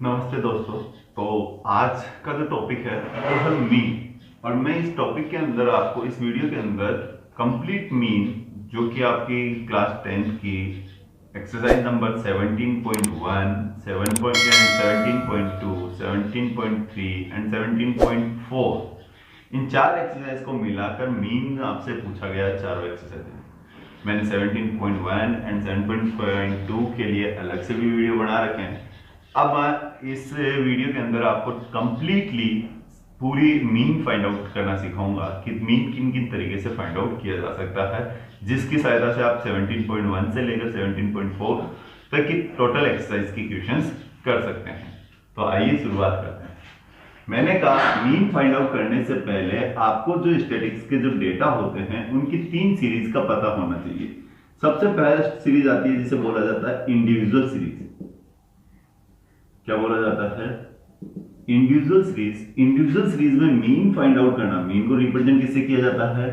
नमस्ते दोस्तों। तो आज का जो टॉपिक है वो है मीन। और मैं इस टॉपिक के अंदर आपको इस वीडियो के अंदर कंप्लीट मीन, जो कि आपकी क्लास 10th की एक्सरसाइज नंबर 17.1, 17.2, 17.3 एंड 17.4, इन चार एक्सरसाइज को मिलाकर मीन आपसे पूछा गया है चारों एक्सरसाइज। मैंने 17.1 एंड 7.2 के लिए अलग से भी वीडियो बना रखे हैं। अब इस वीडियो के अंदर आपको कंप्लीटली पूरी मीन फाइंड आउट करना सिखाऊंगा कि मीन किन किन तरीके से फाइंड आउट किया जा सकता है, जिसकी सहायता से आप 17.1 से लेकर 17.4 तक की टोटल एक्सरसाइज की क्वेश्चंस कर सकते हैं। तो आइए शुरुआत करते हैं। मैंने कहा मीन फाइंड आउट करने से पहले आपको जो स्टैटिस्टिक्स के जो डेटा होते हैं उनकी 3 सीरीज का पता होना चाहिए। सबसे पहला सीरीज आती है जिसे बोला जाता है इंडिविजुअल सीरीज। क्या बोला जाता है? Individual series. इंडिविजुअल सीरीज में मीन फाइंड आउट करना, मीन को रिप्रेजेंट किससे किया जाता है?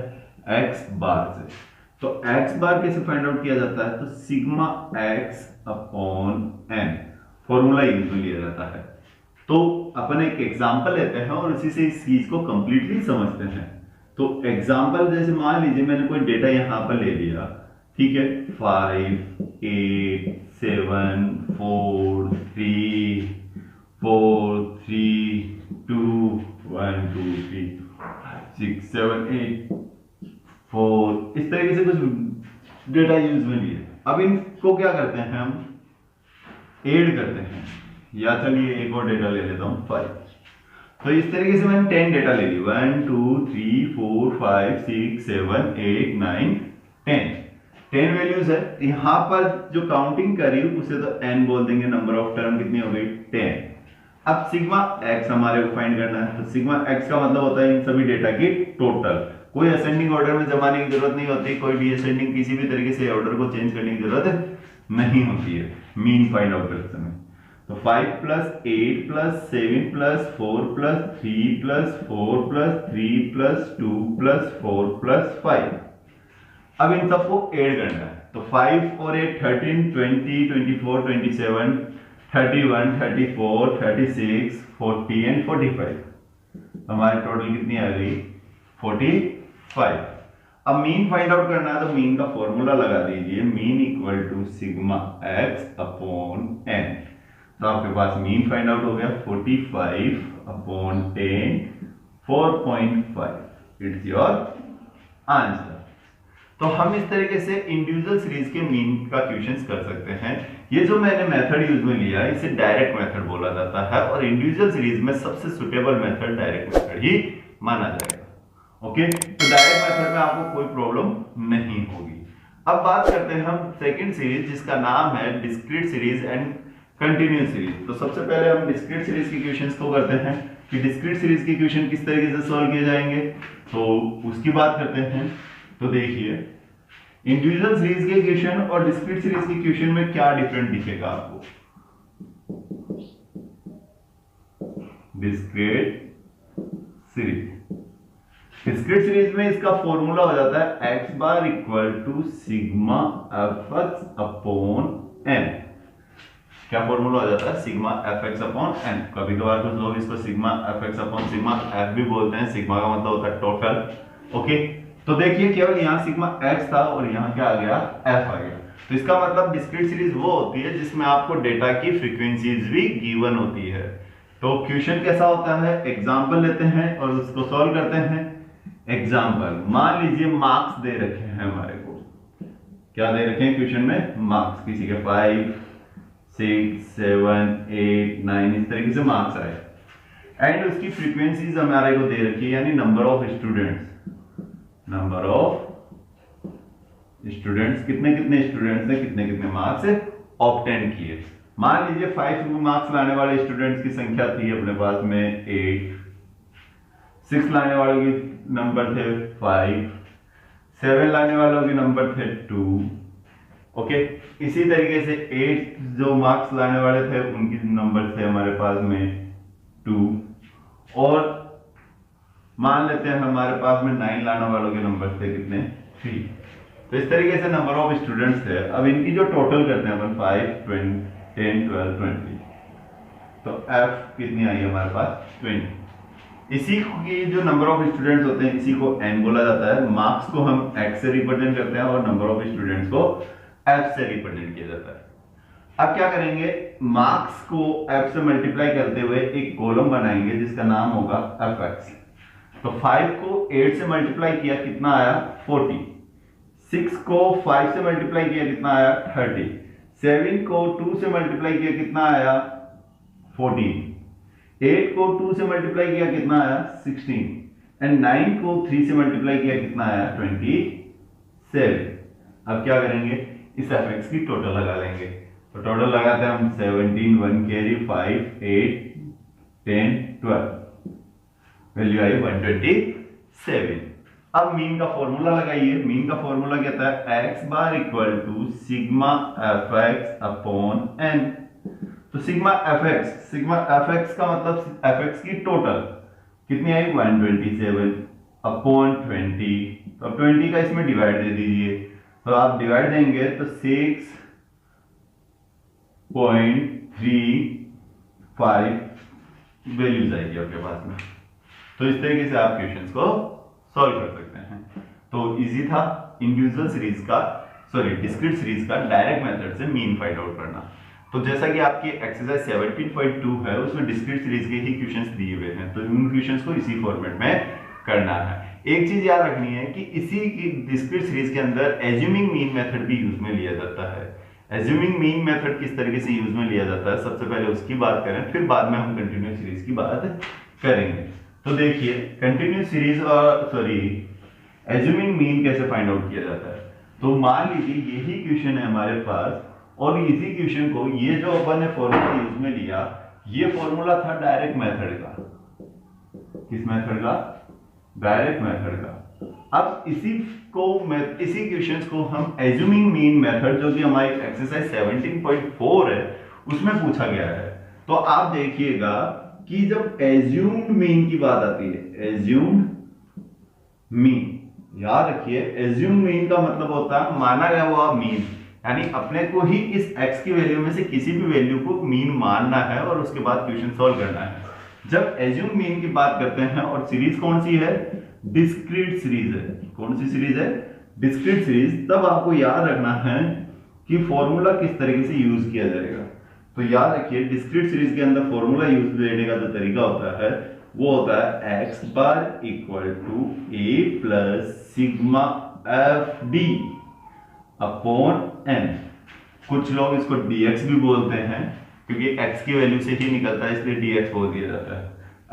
एक्स बार से। तो एक्स बार कैसे फाइंड आउट किया जाता है? तो sigma x upon n formula use में लिया जाता है। तो अपन एक एग्जांपल लेते हैं और उसी से इस चीज को कंप्लीटली समझते हैं। तो एग्जांपल जैसे मान लीजिए मैंने कोई डेटा यहां पर ले लिया, ठीक है, 5, 8, 7, 4, 3, 2, 1, 2, 3, 6, 7, 8, 4, इस तरीके से कुछ डेटा यूज में लिए। अब इनको क्या करते हैं, हम ऐड करते हैं। या चलिए एक और डेटा ले लेता हूं 5। तो इस तरीके से मैंने 10 डेटा ले ली, 1, 2, 3, 4, 5, 6, 7, 8, 9, 10 वैल्यूज है। यहां पर जो काउंटिंग करी उसे तो n बोल देंगे। नंबर ऑफ टर्म कितनी हो गई? 10। अब सिग्मा x हमारे को फाइंड करना है। तो सिग्मा x का मतलब होता है इन सभी डेटा की टोटल। कोई असेंडिंग ऑर्डर में जमाने की जरूरत नहीं होती, कोई डिसेंडिंग किसी भी तरीके से ऑर्डर को चेंज करने की जरूरत नहीं होती है मीन फाइंड आउट करते समय। तो 5 plus 8 plus 7 plus 4 plus 3 plus 4 plus 3 plus 2 plus 4 plus 5। अब इन सबको ऐड करना है। तो 5 और 8 13, 20, 24, 27, 31, 34, 36, 40 एंड 45। हमारी टोटल कितनी आ गई? 45। अब मीन फाइंड आउट करना है तो मीन का फॉर्मूला लगा दीजिए, mean equal to sigma x upon n. तो आपके पास मीन फाइंड आउट हो गया 45 अपॉन 10, 4.5। It's your answer. तो हम इस तरीके से इंडिविजुअल सीरीज के मीन का क्वेश्चंस कर सकते हैं। ये जो मैंने मेथड यूज में लिया है इसे डायरेक्ट मेथड बोला जाता है, और इंडिविजुअल सीरीज में सबसे सुटेबल मेथड डायरेक्ट मेथड ही माना जाएगा। ओके, तो डायरेक्ट मेथड में आपको कोई प्रॉब्लम नहीं होगी। अब बात करते हैं हम सेकंड सीरीज, जिसका नाम है discrete series and continuous series. तो सबसे पहले हम डिस्क्रीट सीरीज के क्वेश्चंस को करते हैं कि डिस्क्रीट सीरीज के क्वेश्चन किस तरीके से सॉल्व किए जाएंगे, तो उसकी बात करते हैं। तो देखिए इंडिविजुअल सीरीज के क्वेश्चन और डिस्क्रीट सीरीज के क्वेश्चन में क्या डिफरेंट दिखेगा आपको। डिस्क्रीट सीरीज में इसका फॉर्मूला हो जाता है x bar equal to sigma f x upon n. क्या फॉर्मूला हो जाता है? Sigma f x upon n. कभी कभार कुछ लोग इसको sigma f x upon sigma f भी बोलते हैं। सिग्मा का मतलब होता है टोटल। ओके, तो देखिए केवल यहाँ सिग्मा एक्स था और यहाँ क्या आ गया? एफ आ गया। तो इसका मतलब डिस्क्रीट सीरीज वो होती है जिसमें आपको डेटा की फ्रीक्वेंसीज भी गिवन होती है। तो क्वेश्चन कैसा होता है? एग्जांपल लेते हैं और उसको सॉल्व करते हैं। एग्जांपल, मान लीजिए मार्क्स दे रखे हैं हमारे को। क्या दे रखे हैं क्वेश्चन में? मार्क्स। किसी के 5, 6, 7, 8, 9 इस तरीके से मार्क्स आए एंड उसकी फ्रीक्वेंसीज हमारे को दे रखी है, यानी number of students. Number of students, कितने कितने स्टूडेंट्स ने कितने कितने मार्क्स ऑब्टेन किए। मान लीजिए 5 मार्क्स लाने वाले स्टूडेंट्स की संख्या थी अपने पास में 8, 6 लाने वालों के नंबर थे 5, 7 लाने वालों के नंबर थे 2। ओके, इसी तरीके से 8 जो मार्क्स लाने वाले थे उनके नंबर थे हमारे पास में 2, और मान लेते हैं हमारे पास में 9 लाने वालों के नंबर थे कितने? 3। तो इस तरीके से नंबर ऑफ स्टूडेंट्स थे। अब इनकी जो टोटल करते हैं अपन 5, 10, 12, 20। तो f कितनी आई हमारे पास 20। इसी की जो नंबर ऑफ स्टूडेंट्स होते हैं इसी को n बोला जाता है। मार्क्स को हम x से रिप्रेजेंट करते हैं और नंबर ऑफ स्टूडेंट्स को f से रिप्रेजेंट किया जाता है। अब क्या करेंगे, मार्क्स को f से मल्टीप्लाई करते हुए एक कॉलम बनाएंगे जिसका नाम होगा fx। तो 5 को 8 से मल्टीप्लाई किया कितना आया 40, 6 को 5 से मल्टीप्लाई किया कितना आया 30, 7 को 2 से मल्टीप्लाई किया कितना आया 14, 8 को 2 से मल्टीप्लाई किया कितना आया 16 एंड 9 को 3 से मल्टीप्लाई किया कितना आया 27। अब क्या करेंगे, इस fx की टोटल लगा लेंगे। तो टोटल लगाते हैं हम 17, 1 कैरी 5, 8, 10, 12, वैल्यू आई 127। अब मीन का फॉर्मूला लगाइए। मीन का फॉर्मूला कहता है x bar equal to sigma fx upon n। तो सिग्मा fx का मतलब fx की टोटल कितनी आई 127 अपॉन 20। तो अब 20 का इसमें डिवाइड दे दीजिए। तो आप डिवाइड देंगे तो 6.35 वैल्यूज आएगी आपके पास में। तो इस तरीके से आप क्वेश्चंस को सॉल्व कर सकते हैं। तो इजी था इंडिविजुअल सीरीज का डिस्क्रीट सीरीज का डायरेक्ट मेथड से मीन फाइंड आउट करना। तो जैसा कि आपकी एक्सरसाइज 17.2 है उसमें डिस्क्रीट सीरीज के ही क्वेश्चंस दिए हुए हैं, तो इन क्वेश्चंस को इसी फॉर्मेट में करना है। एक चीज याद रखनी है कि इसी की डिस्क्रीट सीरीज के अंदर एज्यूमिंग मीन मेथड भी यूज में लिया जाता है। एज्यूमिंग मीन मेथड किस तरीके से यूज में लिया जाता है सबसे पहले उसकी बात करें, फिर बाद में हम कंटिन्यूअस सीरीज की बात करेंगे। तो देखिए कंटिन्यूअस सीरीज और एज्यूमिंग मीन कैसे फाइंड आउट किया जाता है। तो मान लीजिए यही क्वेश्चन है हमारे पास और इसी क्वेश्चन को ये जो अपन ने फॉर्मूला यूज में लिया, ये फॉर्मूला था डायरेक्ट मेथड का। किस मेथड का? डायरेक्ट मेथड का। अब इसी क्वेश्चंस को हम एज्यूमिंग मीन मेथड जो कि हमारी एक्सरसाइज 17.4 है उसमें पूछा गया है। तो आप देखिएगा कि जब एज्यूम्ड मीन की बात आती है, एज्यूम्ड मीन याद रखिए, एज्यूम्ड मीन का मतलब होता है माना गया हुआ मीन, यानी अपने को ही इस x की वैल्यू में से किसी भी वैल्यू को मीन मानना है और उसके बाद क्वेश्चन सॉल्व करना है। जब एज्यूम मीन की बात करते हैं और सीरीज कौन सी है? डिस्क्रीट सीरीज है। कौन सी सीरीज है? Discrete series. तब आपको याद रखना है कि फॉर्मूला किस तरीके से यूज किया जाएगा। तो याद रखिए डिस्क्रीट सीरीज के अंदर फॉर्मूला यूज देने का जो तरीका होता है वो होता है x bar equal to a plus sigma F D upon n। कुछ लोग इसको dx भी बोलते हैं क्योंकि x की वैल्यू से ही निकलता है इसलिए dx बोल दिया जाता है।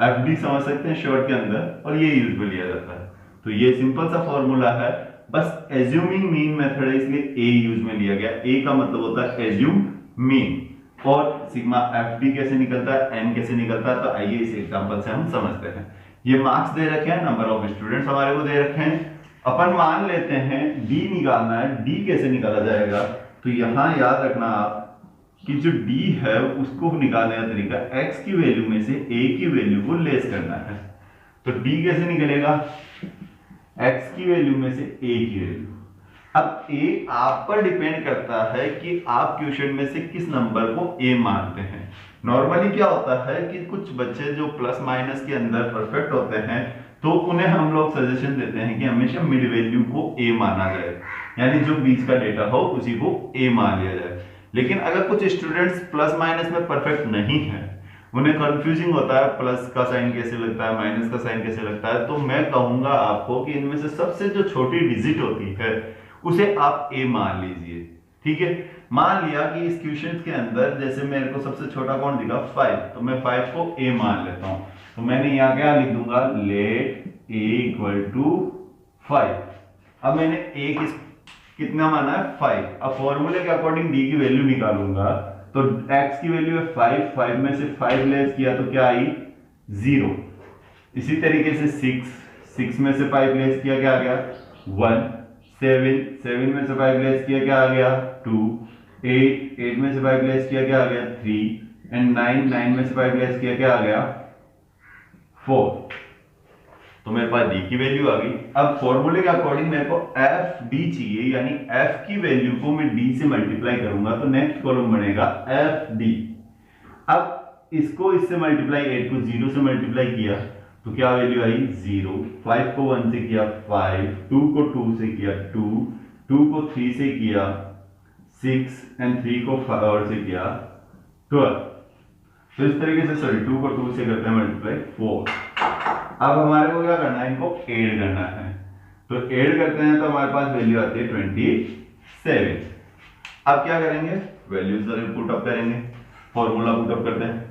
fd समझ सकते हैं शॉर्ट के अंदर, और ये यूज में लिया जाता है। तो ये सिंपल सा फॉर्मूला है, बस एज्यूमिंग मीन मेथड है इसलिए a यूज में लिया गया। a का मतलब होता है एज्यूम मीन, और सिग्मा fd कैसे निकलता है, n कैसे निकलता है, तो आइए इस एग्जांपल से हम समझते हैं। ये मार्क्स दे रखे हैं, नंबर ऑफ स्टूडेंट्स हमारे को दे रखे हैं। अपन मान लेते हैं d निकालना है। d कैसे निकाला जाएगा? तो यहां याद रखना आप कि जो d है उसको निकालने का तरीका x की वैल्यू में से a की वैल्यू को लेस करना है। तो d कैसे निकलेगा? x की वैल्यू में से a की वैल्यू। अब a आप पर डिपेंड करता है कि आप क्वेश्चन में से किस नंबर को a मानते हैं। नॉर्मली क्या होता है कि कुछ बच्चे जो प्लस माइनस के अंदर परफेक्ट होते हैं तो उन्हें हम लोग सजेशन देते हैं कि हमेशा मिड वैल्यू को a माना जाए, यानी जो बीच का डेटा हो उसी को a मान लिया जाए। लेकिन अगर कुछ स्टूडेंट्स प्लस माइनस में परफेक्ट नहीं है, उन्हें कंफ्यूजिंग होता है प्लस का साइन कैसे लगता है, माइनस का साइन कैसे लगता है, तो मैं कहूंगा आपको कि इनमें से सबसे जो छोटी डिजिट होती है उसे आप a मान लीजिए। ठीक है, मान लिया कि इस क्वेश्चन के अंदर जैसे मेरे को सबसे छोटा कौन दिखा 5, तो मैं 5 को a मान लेता हूं। तो मैंने यहां क्या लिख दूंगा, लेट a इक्वल टू 5। अब मैंने a कितना माना है 5। अब फॉर्मूले के अकॉर्डिंग d की वैल्यू निकालूंगा तो x की वैल्यू है 5, 5 में से 5 लेस किया तो क्या आई 0। इसी तरीके से 6 में से 5 लेस किया क्या आ गया 1, 7 में से 5 लेस किया क्या आ गया 2, 8 में से 5 लेस किया क्या आ गया 3 एंड 9 में से 5 लेस किया क्या आ गया 4। तो मेरे पास d की वैल्यू आ गई। अब फॉर्मूले के अकॉर्डिंग मेरे को एफ डी चाहिए, यानी f की वैल्यू को मैं d से मल्टीप्लाई करूंगा तो नेक्स्ट कॉलम बनेगा एफ डी। अब इसको इससे मल्टीप्लाई, 8 को 0 से मल्टीप्लाई किया तो क्या वैल्यू आई 0, 5 को 1 से किया 5, 2 को 2 से किया 2, 2 को 3 से किया 6 एंड 3 को 4 से किया 12। तो इस तरीके से सॉरी 2 को 2 से करते हैं मल्टीप्लाई 4। अब हमारे को क्या करना है, इनको ऐड करना है, तो ऐड करते हैं तो हमारे पास वैल्यू आती है 27। अब क्या करेंगे, वैल्यूज पुट अप करेंगे, फॉर्मूला पुट अप करते हैं।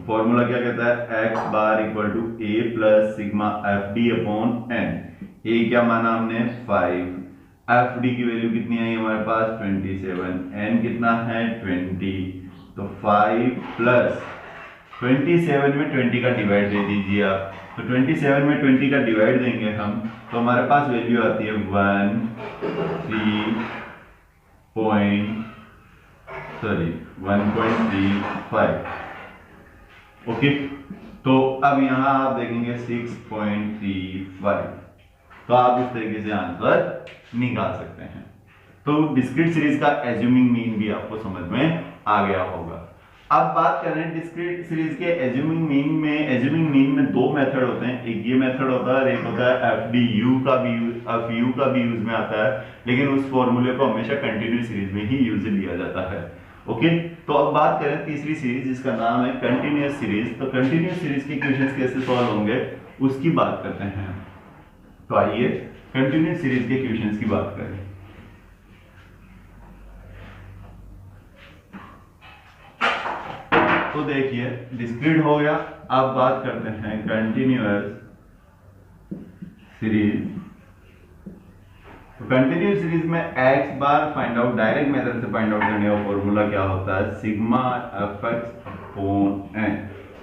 फॉर्मूला क्या कहता है, X bar equal to A plus sigma F D upon N. A क्या माना हमने 5, एफ डी की वैल्यू कितनी आई हमारे पास 27, एन कितना है 20, तो 5 प्लस 27 में 20 का डिवाइड दे दीजिए आप, तो 27 में 20 का डिवाइड देंगे हम तो हमारे पास वैल्यू आती है 1.35। ओके, तो अब यहां आप देखेंगे 6.35, तो आप इस तरीके से आंसर निकाल सकते हैं। तो डिस्क्रीट सीरीज का एज्यूमिंग मीन भी आपको समझ में आ गया होगा। अब बात करें डिस्क्रीट सीरीज के एज्यूमिंग मीन में दो मेथड होते हैं, एक ये मेथड होता है और एक होता है एफडीयू का भी यूज में आता है, लेकिन उस फॉर्मूले को हमेशा कंटिन्यूस सीरीज में ही यूज लिया जाता है। ओके, तो अब बात करें तीसरी सीरीज जिसका नाम है कंटिन्यूस सीरीज। तो कंटिन्यूस सीरीज के क्वेश्चंस कैसे सॉल्व होंगे उसकी बात करते हैं। तो आइए कंटिन्यूस सीरीज के क्वेश्चंस की बात करें। तो देखिए डिस्क्रीट हो गया, अब बात करते हैं कंटिन्यूअस सीरीज। तो कंटिन्यूअस सीरीज में x bar find out, direct method से फाइंड आउट करने का फॉर्मूला क्या होता है, sigma f x upon n,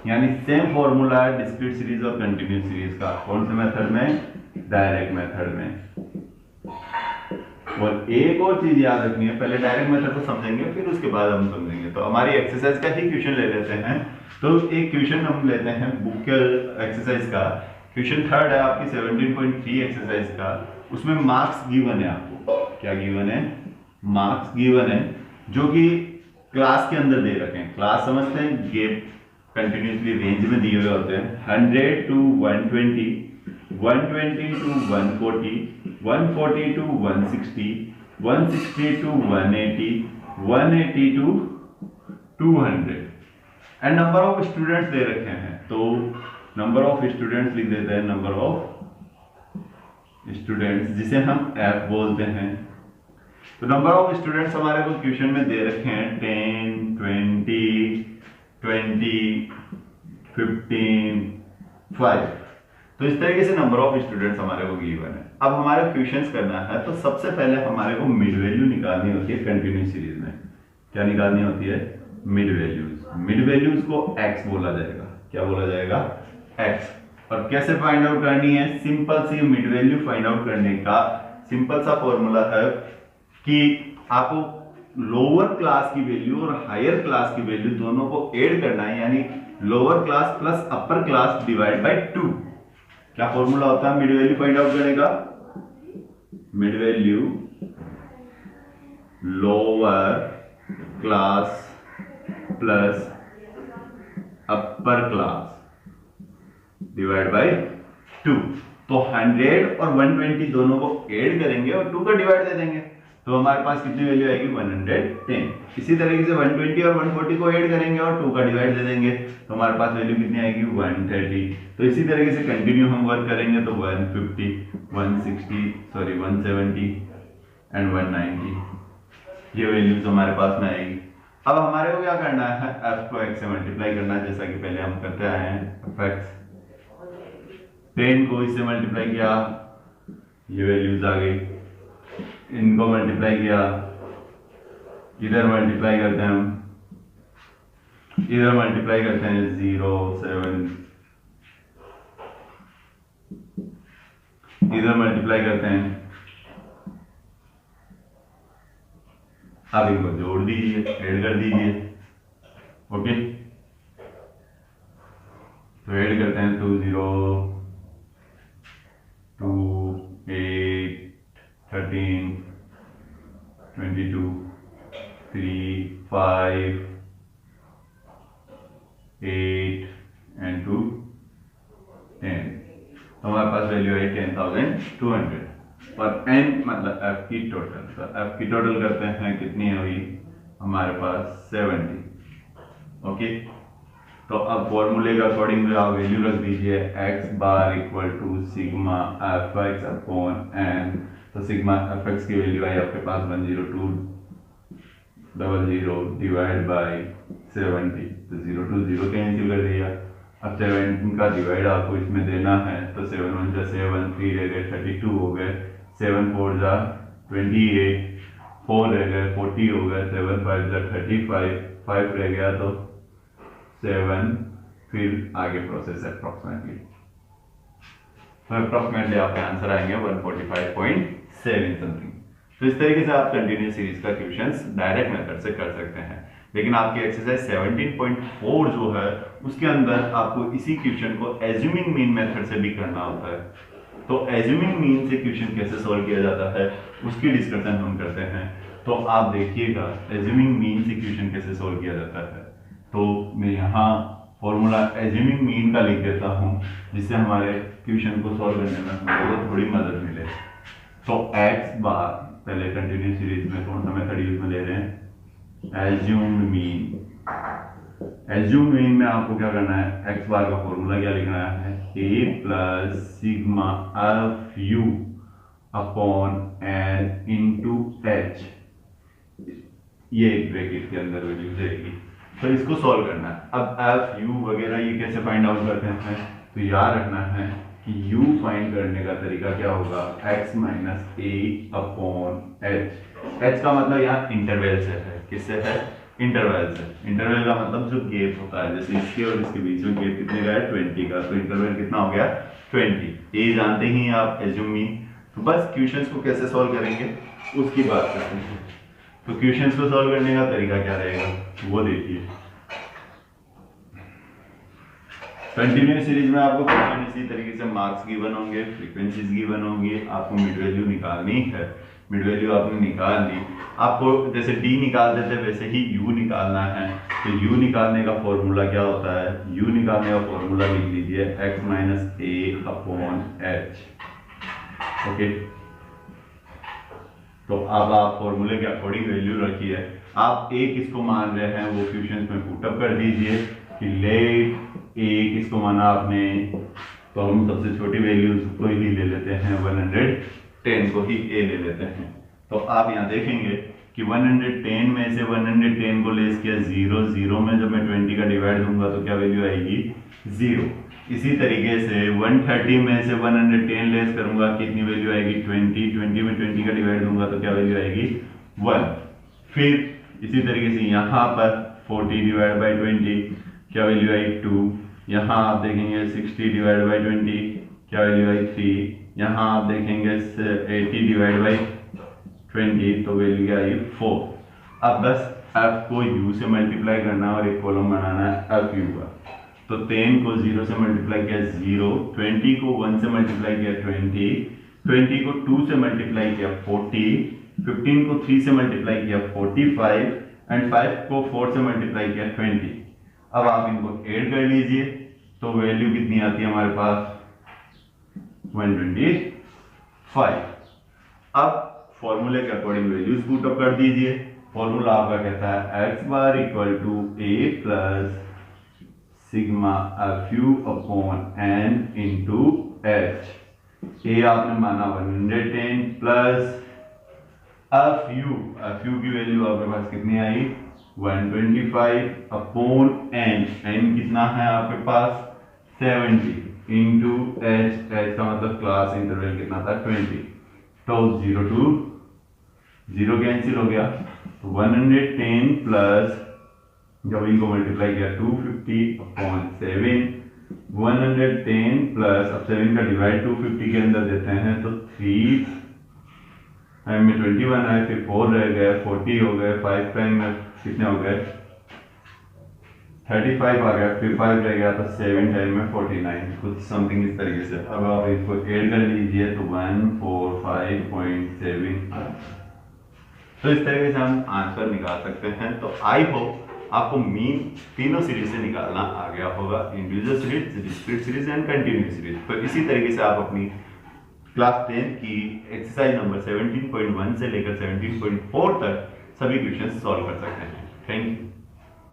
यानी सेम फॉर्मूला है डिस्क्रीट सीरीज और कंटिन्यूअस सीरीज का। कौन से मेथड में, डायरेक्ट मेथड में। और एक और चीज याद रखनी है, पहले डायरेक्ट मेथड को समझेंगे फिर उसके बाद हम समझेंगे। तो हमारी एक्सरसाइज का ही क्वेश्चन ले लेते हैं। तो एक क्वेश्चन हम लेते हैं बुक के एक्सरसाइज का, क्वेश्चन थर्ड है आपकी 17.3 एक्सरसाइज का। उसमें मार्क्स गिवन है, आपको क्या गिवन है, मार्क्स गिवन है जो कि क्लास के अंदर दे रखे हैं। क्लास समझते हैं, गेप कंटिन्यूसली रेंज में दिए हुए होते हैं, 100 to 120, 120 to 140, 140 to 160, 160 to 180, 180 to 200 and number of students they रखे हैं। तो नंबर ऑफ स्टूडेंट्स लिख देते हैं, नंबर ऑफ स्टूडेंट्स जिसे हम एफ बोलते हैं। तो नंबर ऑफ स्टूडेंट्स हमारे को क्वेश्चन में दे रखे हैं 10, 20, 15, 5। तो इस तरीके से नंबर ऑफ स्टूडेंट्स हमारे को गिवन है। अब हमारे क्वेश्चंस करना है, तो सबसे पहले हमारे को मिड वैल्यू निकालनी होती है कंटिन्यूस सीरीज में। क्या निकालनी होती है, मिड वैल्यूज। मिड वैल्यूज को x बोला जाएगा, क्या बोला जाएगा, x। और कैसे फाइंड आउट करनी है, सिंपल सी मिड वैल्यू फाइंड आउट करने का सिंपल सा फॉर्मूला है कि आपको लोअर क्लास की वैल्यू और हायर क्लास की वैल्यू दोनों को ऐड करना है, यानी lower class plus upper class divide by 2। क्या फॉर्मूला होता है मिड वैल्यू फाइंड आउट करने का, mid value lower class plus upper class divide by 2। तो 100 और 120 दोनों को ऐड करेंगे और 2 का डिवाइड दे देंगे, तो हमारे पास कितनी वैल्यू आएगी 110। इसी तरीके से 120 और 140 को ऐड करेंगे और 2 का डिवाइड दे देंगे, तो हमारे पास वैल्यू कितनी आएगी 130। तो इसी तरीके से कंटिन्यू हम वर्क करेंगे तो 150, 170 एंड 190 ये वैल्यूज हमारे पास में आएगी। अब हमारे को क्या करना है, f को x से मल्टीप्लाई करना है, जैसा कि पहले हम करते आए हैं। fx 10 को इससे मल्टीप्लाई किया, ये वैल्यूज आ गई, इनको मल्टीप्लाई किया, इधर मल्टीप्लाई करते हैं हम, इधर मल्टीप्लाई करते हैं 0, 7, इधर मल्टीप्लाई करते हैं, अब इनको जोड़ दीजिए, ऐड कर दीजिए। ओके, तो ऐड करते हैं 2 0 2 8 13 22 3 5 8 एंड 2 10, तो हमारे पास वैल्यू है 10,200 और n मतलब f की टोटल। तो f की टोटल करते हैं, कितनी हुई हमारे पास 70। ओके, तो अब फॉर्मूले के अकॉर्डिंग आप वैल्यू रख दीजिए x bar equal to sigma f x upon n. तो सिग्मा एफ एक्स की वैल्यू आई आपके पास 10200 डिवाइड बाई 70, तो 0 to 0 कैंसिल कर दिया। अब 7 का डिवाइड आपको इसमें देना है, तो 7 1 जा 7, 3 रह गए 32 हो गए, 7 4 जा 28, 4 रह गए 40 हो गए, 7 5 जा 35, 5 रह गया तो 7, फिर आगे प्रोसेस अप्रोक्सीमेटली, तो अप्रोक्सीमेटली आपके आंसर आएंगे 145.7 समथिंग। तो इस तरीके से आप कंटिन्यूस सीरीज का क्वेश्चंस डायरेक्ट मेथड से कर सकते हैं। लेकिन आपकी एक्सरसाइज 17.4 जो है उसके अंदर आपको इसी क्वेश्चन को एज्यूमिंग मीन मेथड से भी करना होता है। तो एज्यूमिंग मीन से क्वेश्चन कैसे सॉल्व किया जाता है उसकी डिस्कशन हम करते हैं। तो आप देखिएगा एज्यूमिंग मीन से क्वेश्चन कैसे सॉल्व किया जाता है। तो मैं यहाँ फॉर्मूला एज्यूमिंग मीन का लिख देता हूँ, जिससे हमारे क्वेश्चन को सॉल्व करने में हमको थोड़ी मदद मिले। तो x बार, पहले कंटिन्यूस सीरीज में कौन सा मेथड यूज में ले रहे हैं, एज्यूम्ड मीन। एज्यूम्ड मीन में आपको क्या करना है, x बार का फॉर्मूला क्या लिखना है, a plus sigma F you upon N into h, ये एक ब्रैकेट के अंदर वैल्यू जाएगी। तो इसको सॉल्व करना है। अब एफ यू वगैरह ये कैसे फाइंड आउट करते हैं, तो याद रखना है कि u फाइंड करने का तरीका क्या होगा, x माइनस ए अपॉन एच। एच का मतलब यहाँ इंटरवल से है, किससे है, इंटरवल से। इंटरवल का मतलब जो गैप होता है, जैसे इसके और इसके बीच में गैप कितने का है, 20 का, तो इंटरवल कितना हो गया 20। ए जानते ही आप एज्यूम मीन। तो बस क्वेश्चंस को कैसे सॉल्व करेंगे उसकी बात करते हैं। तो क्वेश्चंस को सॉल्व करने का तरीका क्या रहेगा वो देखिए। कंटिन्यूस सीरीज में आपको क्वेश्चन इसी तरीके से मार्क्स गिवन होंगे, फ्रीक्वेंसीज गिवन होंगी, आपको मिड वैल्यू निकालनी है। मिड वैल्यू आपने निकाल ली, आपको जैसे d निकाल देते वैसे ही u निकालना है। तो u निकालने का फॉर्मूला क्या होता है, u निकालने का फॉर्मूला लिख लीजिए x माइनस ए अपॉन एच। ओके, तो अब आप फॉर्मूले के अकॉर्डिंग वैल्यू रखिए। आप a किसको मान रहे हैं वो क्वेश्चन में पुटअप कर दीजिए कि लेट a किसको माना आपने, तो हम सबसे छोटी वैल्यू को ही ले लेते हैं, 110 को ही a ले लेते हैं। तो आप यहाँ देखेंगे कि 110 में से 110 को लेस किया 0, 0 में जब मैं 20 का डिवाइड दूंगा तो क्या वैल्यू आएगी 0। इसी तरीके से 130 में से 110 लेस करूंगा, कितनी वैल्यू आएगी 20, 20 में 20 का डिवाइड दूंगा तो क्या वैल्यू आएगी 1। फिर इसी तरीके से यहाँ पर 40 डिवाइड बाई 20 क्या वैल्यू आई 2। यहाँ आप देखेंगे 60 डिवाइड बाई 20 क्या वैल्यू आई 3। यहाँ आप देखेंगे 80 डिवाइड बाई 20 तो वैल्यू क्या आई 4। अब बस f को u से मल्टीप्लाई करना और एक कॉलम बनाना है f u का। तो 10 को 0 से मल्टीप्लाई किया 0, 20 को 1 से मल्टीप्लाई किया 20, 20 को 2 से मल्टीप्लाई किया 40, 15 को 3 से मल्टीप्लाई किया 45 एंड 5 को 4 से मल्टीप्लाई किया 20। अब आप इनको ऐड कर लीजिए तो वैल्यू कितनी आती है हमारे पास 125। अब फॉर्मूले के अकॉर्डिंग वैल्यूज पुट अप कर दीजिए। फॉर्मूला आपका कहता है x bar equal to a plus sigma F you upon N into H. A आपने माना 110 प्लस एफ यू की वैल्यू आपके पास कितनी आई 125 अपॉन एन, एन कितना है आपके पास 70 इंटू एच, एच का मतलब क्लास इंटरवल कितना था 20। तो 0 to 0 कैंसिल हो गया, तो 110 प्लस जब इनको मल्टीप्लाई किया 250 अपॉन 7, 110 प्लस अब 7 का डिवाइड 250 के अंदर देते हैं तो 3 टाइम में 21 आए, फिर 4 रह गए 40 हो गए, 5 टाइम में कितने हो गए 35 आ गया, फिर 5 रह गया तो 7 टाइम में 49, कुछ समथिंग इस तरीके से। अब आप इसको ऐड कर लीजिए तो 145.7। तो इस तरीके से हम आंसर निकाल सकते हैं। तो आई होप आपको मीन तीनों सीरीज से निकालना आ गया होगा, individual series, discrete series and continuous series. तो इसी तरीके से आप अपनी क्लास 10 की एक्सरसाइज नंबर 17.1 से लेकर 17.4 तक सभी क्वेश्चन सॉल्व कर सकते हैं। Thank you.